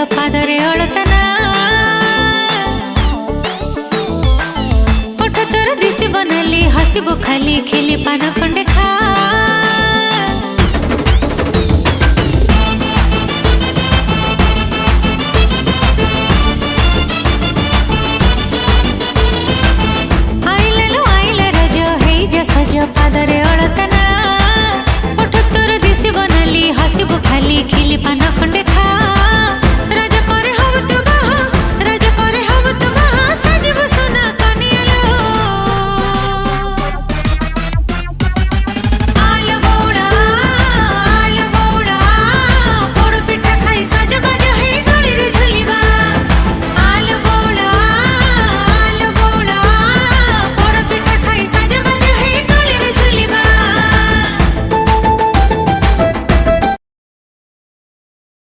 पादरे अळतना ओठ तोर दिसी बनली हसिबो खाली खिली पान खंडे खा सज पादरे अळतना ओठ तोर दिसी बनली हसिबो खाली खिली पान खंडे खा